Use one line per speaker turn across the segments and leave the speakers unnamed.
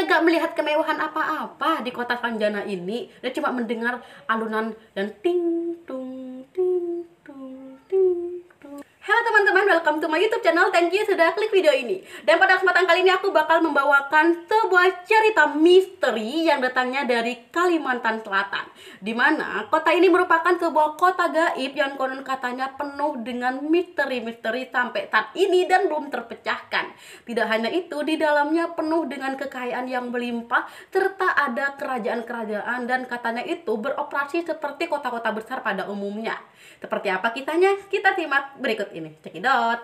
gak melihat kemewahan apa-apa di kota Saranjana ini. Dia cuma mendengar alunan dan ting tung ting tung ting tung. Halo teman-teman, welcome to my YouTube channel. Thank you sudah klik video ini. Dan pada kesempatan kali ini aku bakal membawakan sebuah cerita misteri yang datangnya dari Kalimantan Selatan, dimana kota ini merupakan sebuah kota gaib yang konon katanya penuh dengan misteri-misteri sampai saat ini dan belum terpecahkan. Tidak hanya itu, di dalamnya penuh dengan kekayaan yang melimpah serta ada kerajaan-kerajaan dan katanya itu beroperasi seperti kota-kota besar pada umumnya. Seperti apa kisahnya? Kita simak berikut ini. Cekidot.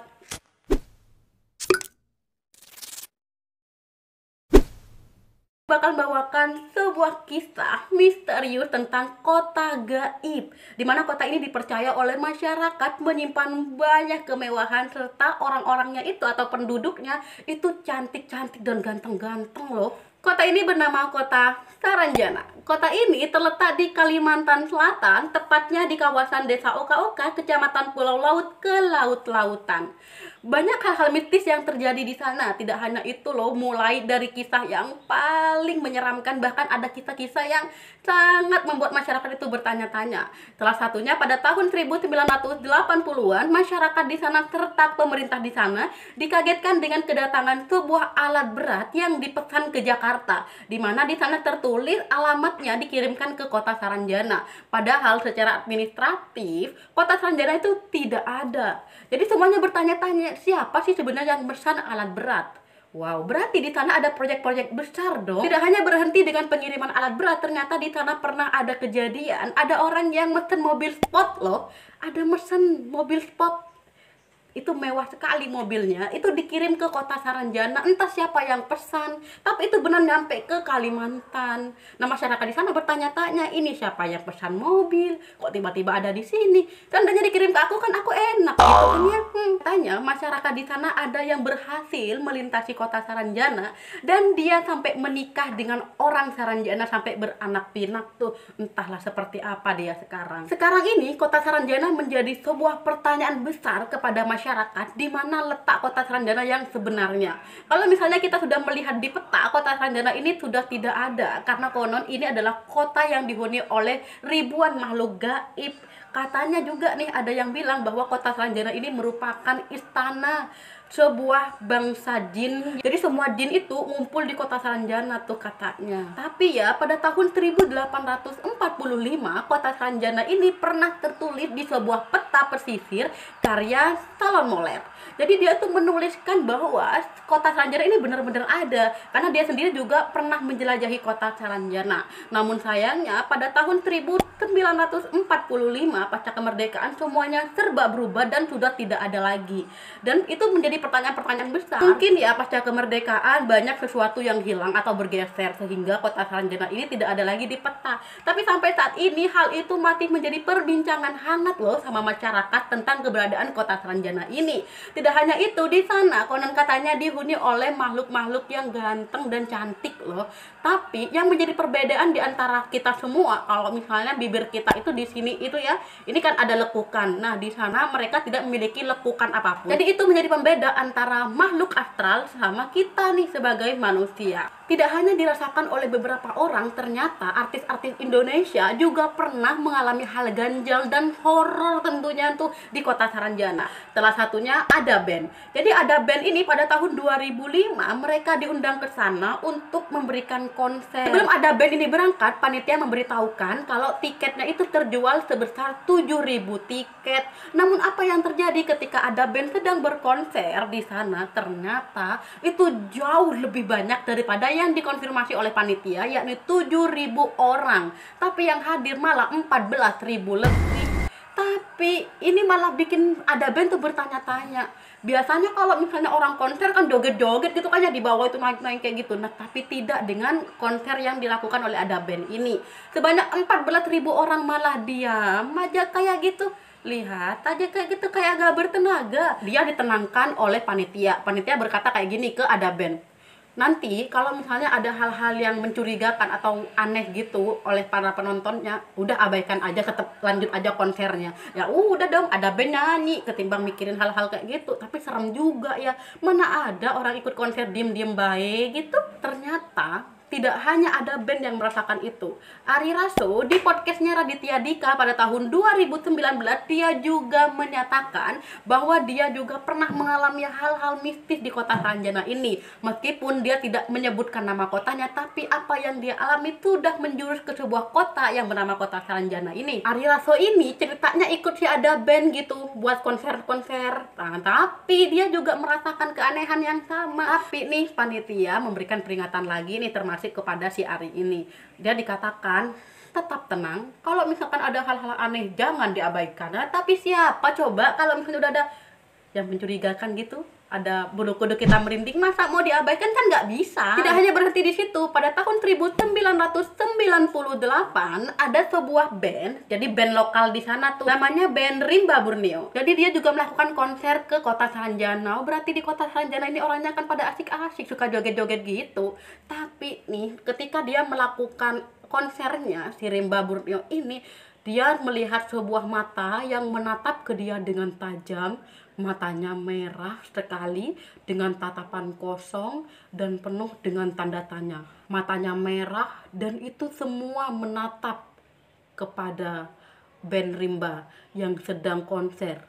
Bakal bawakan sebuah kisah misterius tentang kota gaib, dimana kota ini dipercaya oleh masyarakat menyimpan banyak kemewahan serta orang-orangnya itu atau penduduknya itu cantik-cantik dan ganteng-ganteng loh. Kota ini bernama Kota Saranjana. Kota ini terletak di Kalimantan Selatan, tepatnya di kawasan Desa Oka-Oka, Kecamatan Pulau Laut ke Laut-Lautan. Banyak hal-hal mistis yang terjadi di sana. Tidak hanya itu loh, mulai dari kisah yang paling menyeramkan, bahkan ada kisah-kisah yang sangat membuat masyarakat itu bertanya-tanya. Salah satunya pada tahun 1980-an, masyarakat di sana serta pemerintah di sana dikagetkan dengan kedatangan sebuah alat berat yang dipesan ke Jakarta, di mana di sana tertulis alamatnya dikirimkan ke Kota Saranjana. Padahal secara administratif Kota Saranjana itu tidak ada. Jadi semuanya bertanya-tanya, siapa sih sebenarnya yang memesan alat berat? Wow, berarti di sana ada proyek-proyek besar dong. Tidak hanya berhenti dengan pengiriman alat berat, ternyata di sana pernah ada kejadian, ada orang yang mesen mobil sport loh. Ada mesen mobil sport. Itu mewah sekali mobilnya, itu dikirim ke Kota Saranjana, entah siapa yang pesan, tapi itu benar nyampe ke Kalimantan. Nah, masyarakat di sana bertanya-tanya, ini siapa yang pesan mobil, kok tiba-tiba ada di sini? Tandanya dikirim ke aku, kan aku enak gitu kan ya. Tanya, masyarakat di sana ada yang berhasil melintasi Kota Saranjana dan dia sampai menikah dengan orang Saranjana sampai beranak pinak tuh. Entahlah seperti apa dia sekarang. Sekarang ini Kota Saranjana menjadi sebuah pertanyaan besar kepada masyarakat, di mana letak Kota Saranjana yang sebenarnya. Kalau misalnya kita sudah melihat di peta, Kota Saranjana ini sudah tidak ada karena konon ini adalah kota yang dihuni oleh ribuan makhluk gaib. Katanya juga nih ada yang bilang bahwa Kota Saranjana ini merupakan istana sebuah bangsa jin. Jadi semua jin itu ngumpul di Kota Saranjana tuh katanya. Tapi ya pada tahun 1845 Kota Saranjana ini pernah tertulis di sebuah peta pesisir karya Salon Moler. Jadi dia tuh menuliskan bahwa Kota Saranjana ini benar-benar ada karena dia sendiri juga pernah menjelajahi Kota Saranjana. Namun sayangnya pada tahun 1945 pasca kemerdekaan semuanya serba berubah dan sudah tidak ada lagi. Dan itu menjadi pertanyaan-pertanyaan besar. Mungkin ya pasca kemerdekaan banyak sesuatu yang hilang atau bergeser sehingga Kota Saranjana ini tidak ada lagi di peta. Tapi sampai saat ini hal itu masih menjadi perbincangan hangat loh sama masyarakat tentang keberadaan Kota Saranjana ini. Tidak hanya itu, di sana konon katanya dihuni oleh makhluk-makhluk yang ganteng dan cantik loh. Tapi yang menjadi perbedaan di antara kita semua, kalau misalnya bibir kita itu di sini itu ya, ini kan ada lekukan. Nah, di sana mereka tidak memiliki lekukan apapun. Jadi itu menjadi pembeda antara makhluk astral sama kita nih sebagai manusia. Tidak hanya dirasakan oleh beberapa orang, ternyata artis-artis Indonesia juga pernah mengalami hal ganjal dan horor tentunya tuh di Kota Saranjana. Salah satunya Ada Band. Jadi Ada Band ini pada tahun 2005 mereka diundang ke sana untuk memberikan konser. Sebelum Ada Band ini berangkat, panitia memberitahukan kalau tiketnya itu terjual sebesar 7.000 tiket. Namun apa yang terjadi ketika Ada Band sedang berkonser di sana, ternyata itu jauh lebih banyak daripada yang dikonfirmasi oleh panitia, yakni 7.000 orang. Tapi yang hadir malah 14.000 lebih. Tapi ini malah bikin Ada Band tuh bertanya-tanya. Biasanya kalau misalnya orang konser kan joget-joget gitu kan ya, di bawah itu naik-naik kayak gitu. Nah, tapi tidak dengan konser yang dilakukan oleh Ada Band ini. Sebanyak 14.000 orang malah diam aja kayak gitu. Lihat aja kayak gitu, kayak gak bertenaga. Dia ditenangkan oleh panitia. Panitia berkata kayak gini ke Ada Band. Nanti kalau misalnya ada hal-hal yang mencurigakan atau aneh gitu oleh para penontonnya, udah abaikan aja, tetap lanjut aja konsernya. Ya udah dong, Ada Band nyanyi ketimbang mikirin hal-hal kayak gitu. Tapi serem juga ya, mana ada orang ikut konser diem-diem baik gitu. Ternyata tidak hanya ada band yang merasakan itu. Ari Lasso di podcastnya Raditya Dika pada tahun 2019 dia juga menyatakan bahwa dia juga pernah mengalami hal-hal mistis di kota Saranjana ini. Meskipun dia tidak menyebutkan nama kotanya, tapi apa yang dia alami sudah menjurus ke sebuah kota yang bernama kota Saranjana ini. Ari Lasso ini ceritanya ikut sih ada band gitu buat konser-konser. Nah, tapi dia juga merasakan keanehan yang sama. Tapi nih panitia memberikan peringatan lagi nih termasuk kepada si Ari ini. Dia dikatakan tetap tenang. Kalau misalkan ada hal-hal aneh jangan diabaikan. Nah, tapi siapa coba kalau misalnya udah ada yang mencurigakan gitu, ada bulu kuduk kita merinding, masa mau diabaikan? Kan nggak bisa. Tidak hanya berhenti di situ. Pada tahun 1998 ada sebuah band, jadi band lokal di sana tuh namanya band Rimba Borneo. Jadi dia juga melakukan konser ke kota Saranjana. Berarti di kota Saranjana ini orangnya kan pada asik-asik, suka joget-joget gitu. Tapi nih ketika dia melakukan konsernya, si Rimba Borneo ini, dia melihat sebuah mata yang menatap ke dia dengan tajam. Matanya merah sekali dengan tatapan kosong dan penuh dengan tanda tanya. Matanya merah dan itu semua menatap kepada band Rimba yang sedang konser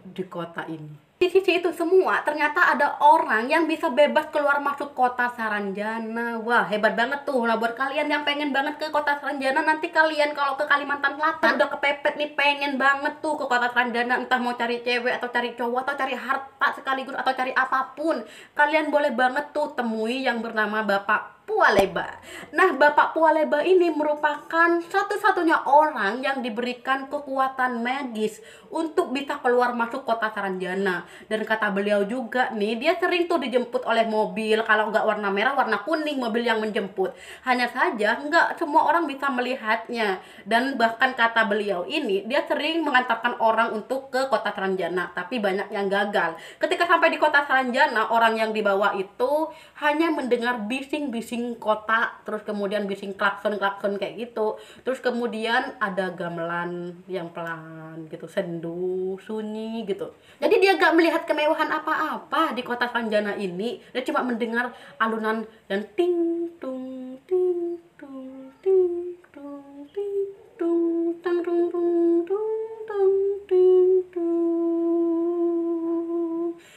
di kota ini. Di sisi itu semua ternyata ada orang yang bisa bebas keluar masuk kota Saranjana. Wah, hebat banget tuh. Nah, buat kalian yang pengen banget ke kota Saranjana, nanti kalian kalau ke Kalimantan Selatan udah kepepet nih, pengen banget tuh ke kota Saranjana, entah mau cari cewek atau cari cowok atau cari harta sekaligus atau cari apapun, kalian boleh banget tuh temui yang bernama Bapak Pualeba. Nah, Bapak Pualeba ini merupakan satu-satunya orang yang diberikan kekuatan magis untuk bisa keluar masuk kota Saranjana. Dan kata beliau juga nih, dia sering tuh dijemput oleh mobil, kalau nggak warna merah, warna kuning mobil yang menjemput. Hanya saja nggak semua orang bisa melihatnya. Dan bahkan kata beliau ini, dia sering mengantarkan orang untuk ke kota Saranjana, tapi banyak yang gagal. Ketika sampai di kota Saranjana, orang yang dibawa itu hanya mendengar bising-bising kota, terus kemudian bising klakson-klakson kayak gitu, terus kemudian ada gamelan yang pelan gitu, sendu, sunyi gitu. Jadi dia gak melihat kemewahan apa-apa di kota Saranjana ini. Dia cuma mendengar alunan dan ting tung ting tung ting tung ting tung tang tung tung tung tung ting tung.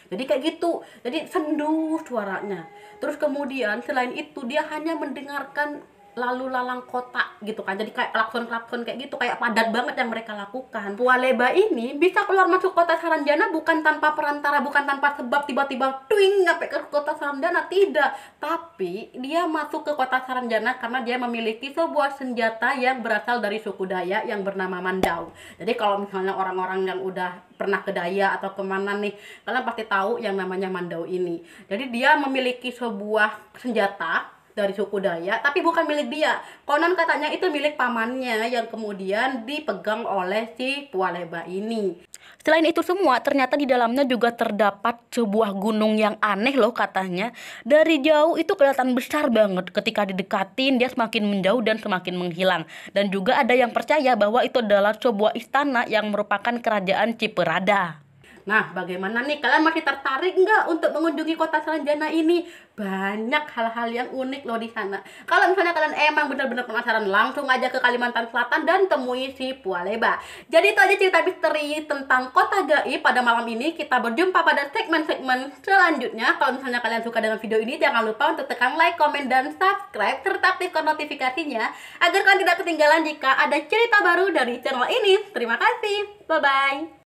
Jadi kayak gitu, jadi sendu suaranya. Terus kemudian selain itu dia hanya mendengarkan lalu lalang kota gitu kan, jadi kayak klakson-klakson kayak gitu, kayak padat banget yang mereka lakukan. Pualeba ini bisa keluar masuk kota Saranjana bukan tanpa perantara, bukan tanpa sebab tiba-tiba twing sampai ke kota Saranjana, tidak. Tapi dia masuk ke kota Saranjana karena dia memiliki sebuah senjata yang berasal dari suku Dayak yang bernama Mandau. Jadi kalau misalnya orang-orang yang udah pernah ke Dayak atau kemana nih, kalian pasti tahu yang namanya Mandau ini. Jadi dia memiliki sebuah senjata dari suku Dayak, tapi bukan milik dia. Konon katanya itu milik pamannya yang kemudian dipegang oleh si Pualeba ini. Selain itu semua, ternyata di dalamnya juga terdapat sebuah gunung yang aneh loh katanya. Dari jauh itu kelihatan besar banget. Ketika didekatin, dia semakin menjauh dan semakin menghilang. Dan juga ada yang percaya bahwa itu adalah sebuah istana yang merupakan kerajaan Ciperada. Nah, bagaimana nih? Kalian masih tertarik nggak untuk mengunjungi kota Saranjana ini? Banyak hal-hal yang unik loh di sana. Kalau misalnya kalian emang benar-benar penasaran, langsung aja ke Kalimantan Selatan dan temui si Pualeba. Jadi itu aja cerita misteri tentang kota gaib pada malam ini. Kita berjumpa pada segmen-segmen selanjutnya. Kalau misalnya kalian suka dengan video ini, jangan lupa untuk tekan like, komen, dan subscribe, serta aktifkan notifikasinya agar kalian tidak ketinggalan jika ada cerita baru dari channel ini. Terima kasih. Bye-bye.